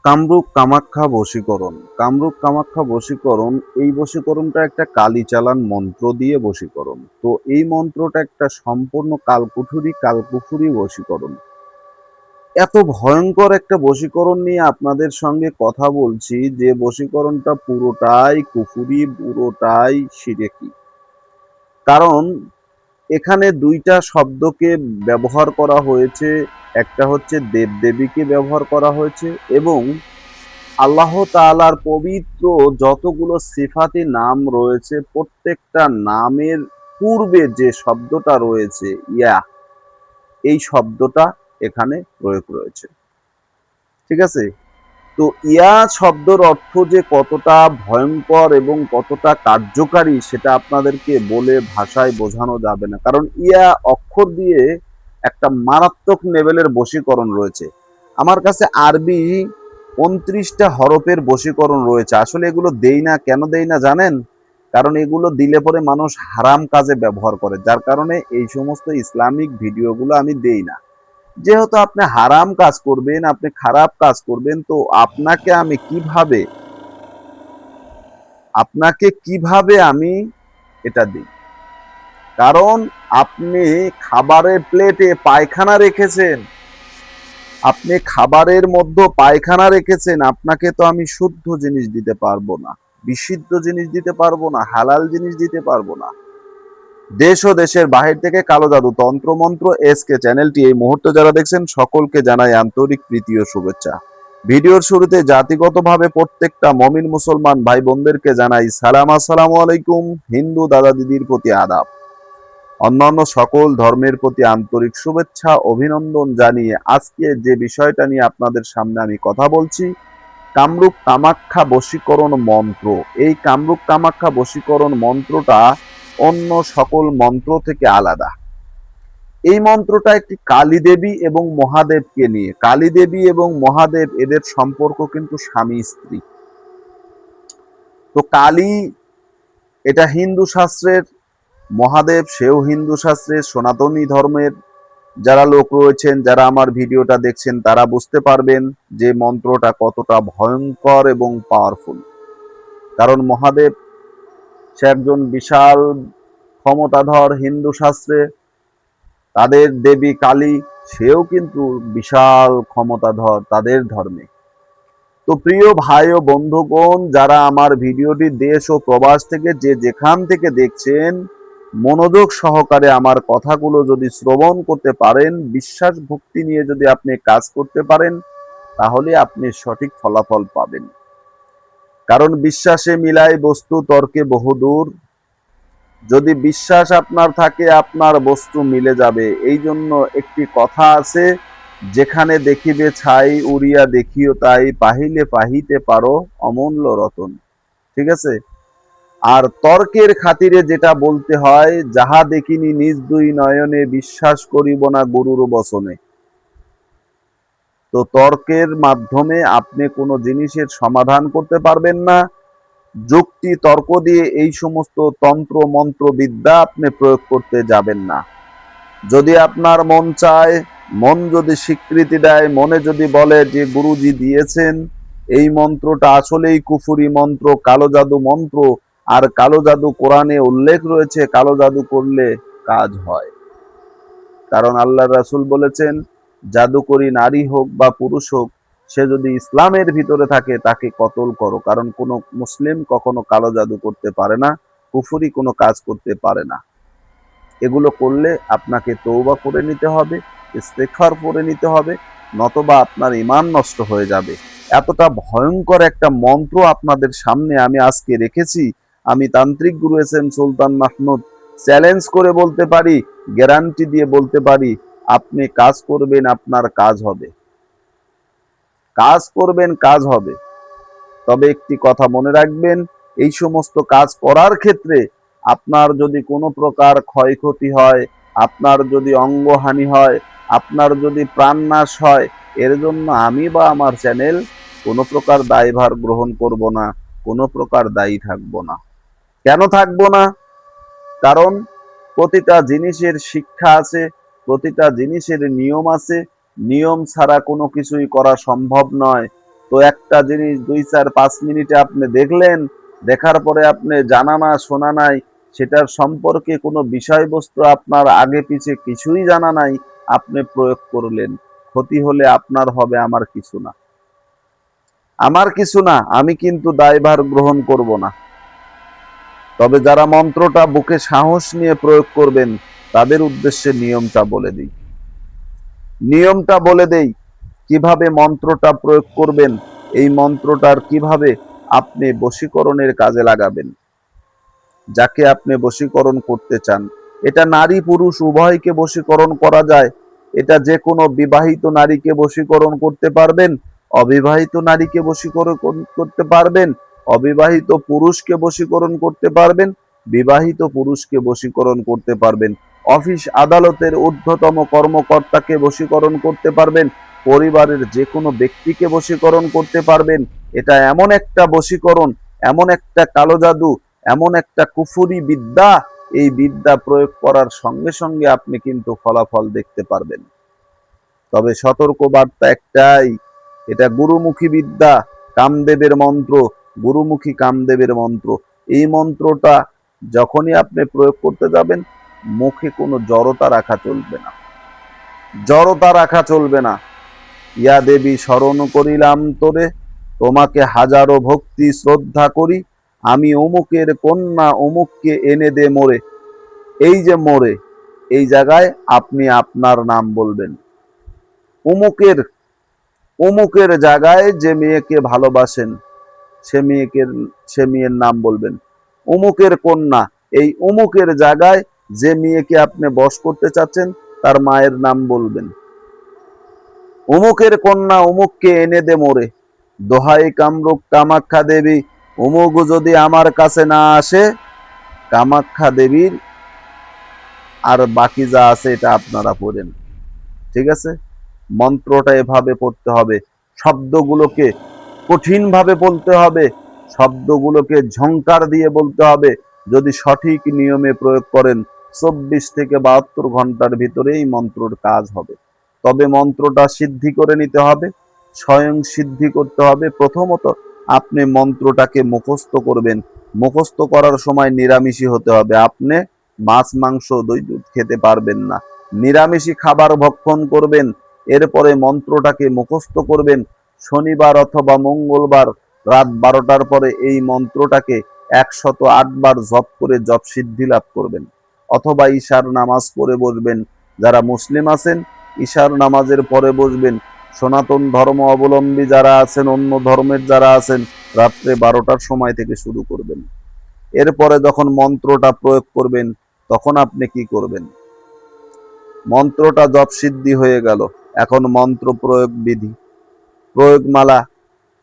কামরূপ কামাখ্যা বশীকরণ। কামরূপ কামাখ্যা বশীকরণ, এই বশীকরণটা একটা কালীচালান মন্ত্র দিয়ে বশীকরণ। তো এই মন্ত্রটা একটা সম্পূর্ণ কালকুঠুরি বশীকরণ। এত ভয়ঙ্কর একটা বশীকরণ নিয়ে আপনাদের সঙ্গে কথা বলছি, যে বশীকরণটা পুরোটাই কুফুরি, পুরোটাই শিরকি। কারণ এখানে দুইটা শব্দকে ব্যবহার করা হয়েছে। একটা হচ্ছে দেবদেবীকে ব্যবহার করা হয়েছে, এবং আল্লাহ তাআলার পবিত্র যতগুলো সিফাতি নাম রয়েছে, প্রত্যেকটা নামের পূর্বে যে শব্দটা রয়েছে ইয়া, এই শব্দটা এখানে প্রয়োগ রয়েছে। ঠিক আছে? তো ইয়া শব্দের অর্থ যে কতটা ভয়ঙ্কর এবং কতটা কার্যকারী, সেটা আপনাদেরকে বলে ভাষায় বোঝানো যাবে না। কারণ ইয়া অক্ষর দিয়ে একটা মারাত্মক লেভেলের বশীকরণ রয়েছে। আমার কাছে আরবি ২৯টা হরফের বশীকরণ রয়েছে। আসলে এগুলো দেই না, কেন দেই না জানেন? কারণ এগুলো দিলে পরে মানুষ হারাম কাজে ব্যবহার করে, যার কারণে এই সমস্ত ইসলামিক ভিডিওগুলো আমি দেই না। যেহেতু আপনি হারাম কাজ করবেন, আপনি খারাপ কাজ করবেন, তো আপনাকে কিভাবে আমি এটা দিই? কারণ আপনি খাবারের প্লেটে পায়খানা রেখেছেন, আপনি খাবারের মধ্যে পায়খানা রেখেছেন, আপনাকে তো আমি শুদ্ধ জিনিস দিতে পারবো না, বিশুদ্ধ জিনিস দিতে পারবো না, হালাল জিনিস দিতে পারবো না। দেশ ও দেশের বাহির থেকে কালো জাদু তন্ত্রমন্ত্র এসকে চ্যানেলটি এই মুহূর্তে যারা দেখছেন, সকলকে জানাই আন্তরিক প্রীতি ও শুভেচ্ছা। ভিডিওর শুরুতে জাতিগতভাবে প্রত্যেকটা মমিন মুসলমান ভাই বোনদেরকে জানাই সালাম, আসসালামু আলাইকুম। হিন্দু দাদা দিদির প্রতি আদাব, অন্যান্য সকল ধর্মের প্রতি আন্তরিক শুভেচ্ছা অভিনন্দন জানিয়ে আজকে যে বিষয়টা নিয়ে আপনাদের সামনে আমি কথা বলছি, কামরূপ কামাখ্যা বশীকরণ মন্ত্র। এই কামরূপ কামাখ্যা বশীকরণ মন্ত্রটা অন্য সকল মন্ত্র থেকে আলাদা। এই মন্ত্রটা একটি কালী দেবী এবং মহাদেবকে নিয়ে। কালী দেবী এবং মহাদেব, এদের সম্পর্ক কিন্তু স্বামী স্ত্রী। তো কালী, এটা হিন্দু শাস্ত্রের, মহাদেব সেও হিন্দু শাস্ত্রের, সনাতনী ধর্মের যারা লোক রয়েছেন, যারা আমার ভিডিওটা দেখছেন, তারা বুঝতে পারবেন যে মন্ত্রটা কতটা ভয়ঙ্কর এবং পাওয়ারফুল। কারণ মহাদেব, সে একজন বিশাল ক্ষমতাধর হিন্দু শাস্ত্রে। তাদের দেবী কালী, সেও কিন্তু বিশাল ক্ষমতাধর তাদের ধর্মে। তো প্রিয় ভাই ও বন্ধুগণ, যারা আমার ভিডিওটি দেশ ও প্রবাস থেকে যে যেখান থেকে দেখছেন, মনোযোগ সহকারে আমার কথাগুলো যদি শ্রবণ করতে পারেন, বিশ্বাস ভক্তি নিয়ে যদি আপনি কাজ করতে পারেন, তাহলে আপনি সঠিক ফলাফল পাবেন। কারণ বিশ্বাসে মিলায় বস্তু, তর্কে বহুদূর। যদি বিশ্বাস আপনার থাকে, আপনার বস্তু মিলে যাবে। এই জন্য একটি কথা আছে, যেখানে দেখিবে ছাই উড়িয়া দেখিও তাই, পাহিলে পাহিতে পারো অমূল্য রতন। ঠিক আছে? আর তর্কের খাতিরে যেটা বলতে হয়, যাহা দেখিনি নিজ দুই নয়নে, বিশ্বাস করিব না গুরুর বচনে। তো তর্কের মাধ্যমে আপনি কোনো জিনিসের সমাধান করতে পারবেন না। যুক্তি তর্ক দিয়ে এই সমস্ত তন্ত্র মন্ত্র বিদ্যা আপনি প্রয়োগ করতে যাবেন না। যদি আপনার মন চায়, মন যদি স্বীকৃতি দেয়, মনে যদি বলে যে গুরুজি দিয়েছেন এই মন্ত্রটা আসলেই কুফুরি মন্ত্র, কালো জাদু মন্ত্র, আর কালো জাদু কোরআনে উল্লেখ রয়েছে, কালো জাদু করলে কাজ হয়। কারণ আল্লাহ রাসূল বলেছেন, জাদুকরী নারী হোক বা পুরুষ হোক, সে যদি ইসলামের ভিতরে থাকে তাকে কতল করো। কারণ কোনো মুসলিম কখনো কালো জাদু করতে পারে না, কুফুরি কোনো কাজ করতে পারে না। এগুলো করলে আপনাকে তওবা করে নিতে হবে, ইস্তেগফার করে নিতে হবে, নতবা আপনার ঈমান নষ্ট হয়ে যাবে। এতটা ভয়ঙ্কর একটা মন্ত্র আপনাদের সামনে আমি আজকে রেখেছি। আমি তান্ত্রিক গুরু এস এম সুলতান মাহমুদ চ্যালেঞ্জ করে বলতে পারি, গ্যারান্টি দিয়ে বলতে পারি, আপনি কাজ করবেন, আপনার কাজ হবে। কাজ করবেন, কাজ হবে। তবে একটি কথা মনে রাখবেন, এই সমস্ত কাজ করার ক্ষেত্রে আপনার যদি কোনো প্রকার ক্ষয়ক্ষতি হয়, আপনার যদি অঙ্গহানি হয়, আপনার যদি প্রাণনাশ হয়, এর জন্য আমি বা আমার চ্যানেল কোনো প্রকার দায়ভার গ্রহণ করব না, কোনো প্রকার দায়ী থাকব না। কেন থাকব না? কারণ প্রতিটা জিনিসের শিক্ষা আছে, প্রতিটা জিনিসের নিয়ম আছে। নিয়ম ছাড়া কোনো কিছুই করা সম্ভব নয়। তো একটা জিনিস 2-4-5 মিনিটে আপনি দেখলেন, দেখার পরে আপনি জানা না শোনা নাই, সেটার সম্পর্কে কোনো বিষয়বস্তু আপনার আগে পিছে কিছুই জানা নাই, আপনি প্রয়োগ করলেন, ক্ষতি হলে আপনার হবে, আমার কিছু না। আমার কিছু না, আমি কিন্তু দায়ভার গ্রহণ করব না। তবে যারা মন্ত্রটা বুকে সাহস নিয়ে প্রয়োগ করবেন, তাদের উদ্দেশ্যে নিয়মটা বলে দিই। নিয়মটা বলে দেই কিভাবে মন্ত্রটা প্রয়োগ করবেন, এই মন্ত্রটার কিভাবে আপনি বশীকরণের কাজে লাগাবেন। যাকে আপনি বশীকরণ করতে চান, এটা নারী পুরুষ উভয়কে বশীকরণ করা যায়। এটা যে কোনো বিবাহিত নারীকে বশীকরণ করতে পারবেন, অবিবাহিত নারীকে বশীকরণ করতে পারবেন, অবিবাহিত পুরুষকে বশীকরণ করতে পারবেন, বিবাহিত পুরুষকে বশীকরণ করতে পারবেন, অফিস আদালতের ঊর্ধ্বতম কর্মকর্তাকে বশীকরণ করতে পারবেন, পরিবারের যে কোনো ব্যক্তিকে বশীকরণ করতে পারবেন। এটা এমন একটা বশীকরণ, এমন একটা কালো জাদু, এমন একটা কুফুরি বিদ্যা, এই বিদ্যা প্রয়োগ করার সঙ্গে সঙ্গে আপনি কিন্তু ফলাফল দেখতে পারবেন। তবে সতর্ক বার্তা একটাই, এটা গুরুমুখী বিদ্যা, কামদেবের মন্ত্র, গুরুমুখী কামদেবের মন্ত্র। এই মন্ত্রটা যখনই আপনি প্রয়োগ করতে যাবেন, মুখে কোনো জড়তা রাখা চলবে না, জড়তা রাখা চলবে না। ইয়া দেবী স্মরণ করিলাম তোরে, তোমাকে হাজারো ভক্তি শ্রদ্ধা করি, আমি অমুকের কন্যা অমুককে এনে দে মোরে। এই যে মোরে, এই জায়গায় আপনি আপনার নাম বলবেন। অমুকের, অমুকের জায়গায় যে মেয়েকে ভালোবাসেন, সে মেয়ের নাম বলবেন। অমুকের কন্যা, এই অমুকের জায়গায় যে মেয়েকে আপনি বশ করতে চাচ্ছেন, তার মায়ের নাম বলবেন। অমুকের কন্যা অমুককে এনে দে মোরে, দোহাই কামরূপ কামাখ্যা দেবী, অমুক যদি আমার কাছে না আসে, কামাখ্যা দেবীর আর বাকি যা আছে এটা আপনারা পড়েন। ঠিক আছে? মন্ত্রটা এভাবে পড়তে হবে, শব্দগুলোকে কঠিনভাবে বলতে হবে, শব্দগুলোকে ঝংকার দিয়ে বলতে হবে। যদি সঠিক নিয়মে প্রয়োগ করেন, 24 থেকে 72 ঘন্টার ভিতরে এই মন্ত্রর কাজ হবে। তবে মন্ত্রটা সিদ্ধি করে নিতে হবে, স্বয়ং সিদ্ধি করতে হবে। প্রথমত আপনি মন্ত্রটাকে মুখস্থ করবেন, মুখস্থ করার সময় নিরামিষই হতে হবে। আপনি মাছ মাংস দই দুধ খেতে পারবেন না, নিরামিষই খাবার ভক্ষণ করবেন। এরপরে মন্ত্রটাকে মুখস্থ করবেন। শনিবার অথবা মঙ্গলবার রাত 12টার পরে এই মন্ত্রটাকে 108 বার জপ করে জপ সিদ্ধি লাভ করবেন, অথবা ঈশার নামাজ পড়ে বসবেন। যারা মুসলিম আছেন, ঈশার নামাজের পরে বসবেন। সনাতন ধর্ম অবলম্বী যারা আছেন, অন্য ধর্মের যারা আছেন, রাত্রে 12টার সময় থেকে শুরু করবেন। এরপরে যখন মন্ত্রটা প্রয়োগ করবেন, তখন আপনি কি করবেন? মন্ত্রটা জপ সিদ্ধি হয়ে গেল, এখন মন্ত্র প্রয়োগ বিধি, প্রয়োগমালা।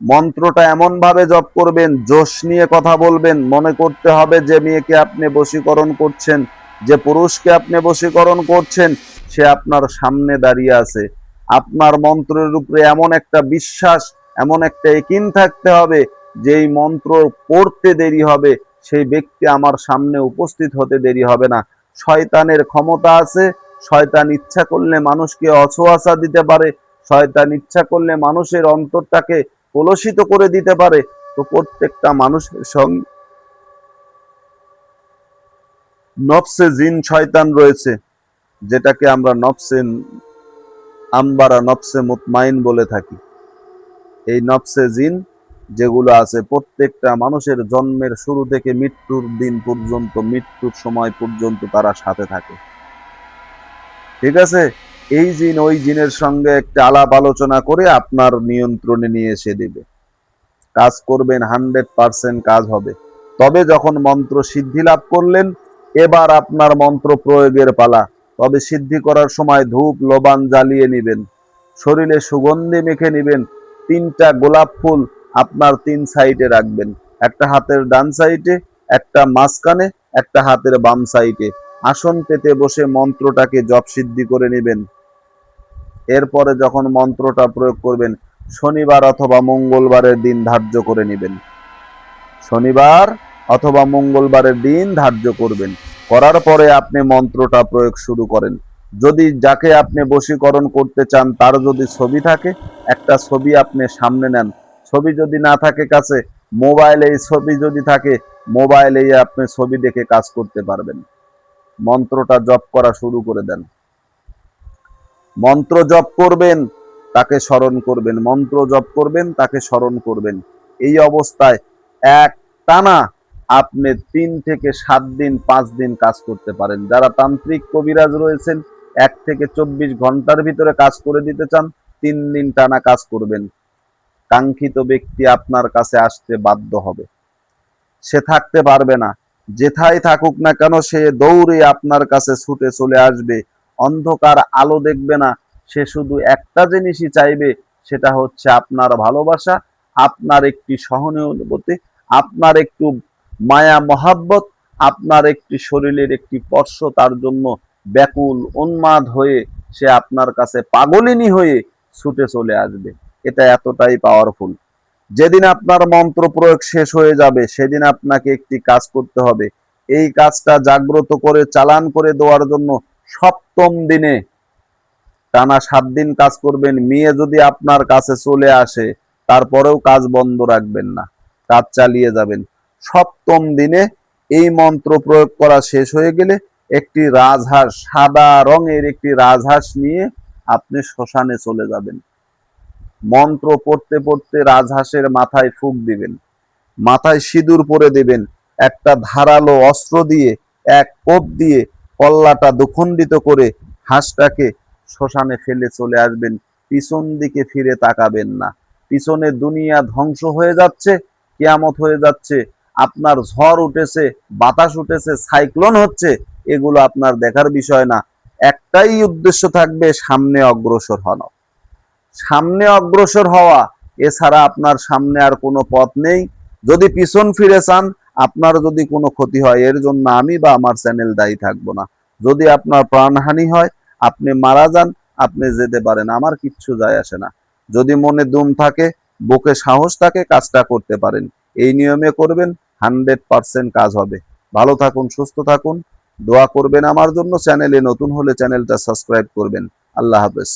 মন্ত্রটা এমন ভাবে জপ করবেন, জোশ নিয়ে কথা বলবেন। মনে করতে হবে যে মেয়েকে আপনি বশীকরণ করছেন, যে পুরুষকে আপনি বশীকরণ করছেন, সে আপনার সামনে দাঁড়িয়ে আছে। আপনার মন্ত্রের উপরে এমন একটা বিশ্বাস, এমন একটা ইকিন থাকতে হবে যে এই মন্ত্র পড়তে দেরি হবে, সেই ব্যক্তি আমার সামনে উপস্থিত হতে দেরি হবে না। শয়তানের ক্ষমতা আছে, শয়তান ইচ্ছা করলে মানুষকে অছোয়াশা দিতে পারে, শয়তান ইচ্ছা করলে মানুষের অন্তরটাকে কলুষিত করে দিতে পারে। তো প্রত্যেকটা মানুষের সঙ্গে নফসে জিন শয়তান রয়েছে, যেটাকে আমরা নফসে আম্বারা, নফসে মুতমাইন বলে থাকি। এই নফসে জিন যেগুলো আছে, প্রত্যেকটা মানুষের জন্মের শুরু থেকে মৃত্যুর দিন পর্যন্ত, মৃত্যুর সময় পর্যন্ত তারা সাথে থাকে। ঠিক আছে? এই জিন ওই জিনের সঙ্গে একটা আলাপ আলোচনা করে আপনার নিয়ন্ত্রণে নিয়ে এসে দিবে। কাজ করবেন, 100% কাজ হবে। তবে যখন মন্ত্র সিদ্ধি লাভ করলেন, এবার আপনার মন্ত্র প্রয়োগের পালা। তবে সিদ্ধি করার সময় ধূপ লবান জ্বালিয়ে নেবেন, শরীরে সুগন্ধি মেখে নেবেন। 3টা গোলাপ ফুল আপনার 3 সাইডে রাখবেন, একটা হাতের ডান সাইডে, একটা মাঝখানে, একটা হাতের বাম সাইডে। আসন পেতে বসে মন্ত্রটাকে জপ সিদ্ধি করে নেবেন। এরপরে যখন মন্ত্রটা প্রয়োগ করবেন, শনিবার অথবা মঙ্গলবারের দিন ধার্য করে নেবেন। শনিবার অথবা মঙ্গলবারের দিন ধার্য করবেন। করার পরে আপনি মন্ত্রটা প্রয়োগ শুরু করেন। যদি যাকে আপনি বশীকরণ করতে চান তার যদি ছবি থাকে, একটা ছবি আপনি সামনে নেন, ছবি যদি না থাকে কাছে, মোবাইলে ছবি যদি থাকে, মোবাইলেই আপনি ছবি দেখে কাজ করতে পারবেন। মন্ত্রটা জপ করা শুরু করে দেন। মন্ত্র জপ করবেন, তাকে স্মরণ করবেন, মন্ত্র জপ করবেন, তাকে স্মরণ করবেন। এই অবস্থায় এক টানা আপনি 3 থেকে 7 দিন 5 দিন কাজ করতে পারেন। যারা তান্ত্রিক কবিরাজ রয়েছেন 1 থেকে 24 ঘন্টার ভিতরে কাজ করে দিতে চান, 3 দিন টানা কাজ করবেন। কাঙ্ক্ষিত ব্যক্তি আপনার কাছে আসতে বাধ্য হবে। সে থাকতে পারবে না, যেথায় থাকুক না কেন সে দৌড়ে আপনার কাছে ছুটে চলে আসবে। অন্ধকার আলো দেখবে না, সে শুধু একটা জিনিসই চাইবে, সেটা হচ্ছে আপনার ভালোবাসা, আপনার একটি সহানুভূতি, আপনার একটু মায়া মহাব্বত, আপনার একটি শরীরের একটি স্পর্শ। তার জন্য ব্যাকুল উন্মাদ হয়ে সে আপনার কাছে পাগলিনী হয়ে ছুটে চলে আসবে। এটা এতটাই পাওয়ারফুল। যেদিন আপনার মন্ত্র প্রয়োগ শেষ হয়ে যাবে সেদিন আপনাকে একটি কাজ করতে হবে। এই কাজটা জাগ্রত করে চালান করে দেওয়ার জন্য 7ম দিনে টানা 7 দিন কাজ করবেন। মেয়ে যদি আপনার কাছে চলে আসে তারপরেও কাজ বন্ধ রাখবেন না, কাজ চালিয়ে যাবেন। 7ম দিনে এই মন্ত্র প্রয়োগ করা শেষ হয়ে গেলে একটি রাজহাঁস, সাদা রঙের একটি রাজহাঁস নিয়ে আপনি শ্মশানে চলে যাবেন। মন্ত্র পড়তে পড়তে রাজহাঁসের মাথায় ফুঁক দিবেন, মাথায় সিঁদুর পরে দেবেন, একটা ধারালো অস্ত্র দিয়ে এক কোপ দিয়ে কল্লাটা দুখণ্ডিত করে হাঁসটাকে শ্মশানে ফেলে চলে আসবেন। পিছন দিকে ফিরে তাকাবেন না। পিছনে দুনিয়া ধ্বংস হয়ে যাচ্ছে, কিয়ামত হয়ে যাচ্ছে, আপনার ঝড় উঠেছে, বাতাস উঠেছে, সাইক্লোন হচ্ছে, এগুলো আপনার দেখার বিষয় না। একটাই উদ্দেশ্য থাকবে, সামনে অগ্রসর হওয়া। সামনে অগ্রসর হওয়া, এছাড়া আপনার সামনে আর কোনো পথ নেই। যদি পিছন ফিরে চান, আপনার যদি কোনো ক্ষতি হয়, এর জন্য আমি বা আমার চ্যানেল দায়ী থাকবো না। যদি আপনার প্রাণহানি হয়, আপনি মারা যান, আপনি যেতে পারেন, আমার কিচ্ছু যায় আসে না। যদি মনে দম থাকে, বুকে সাহস থাকে, কাজটা করতে পারেন। এই নিয়মে করবেন, 100% কাজ হবে। ভালো থাকুন, সুস্থ থাকুন, দোয়া করবেন আমার জন্য। চ্যানেলে নতুন হলে চ্যানেলটা সাবস্ক্রাইব করবেন। আল্লাহ হাফেজ।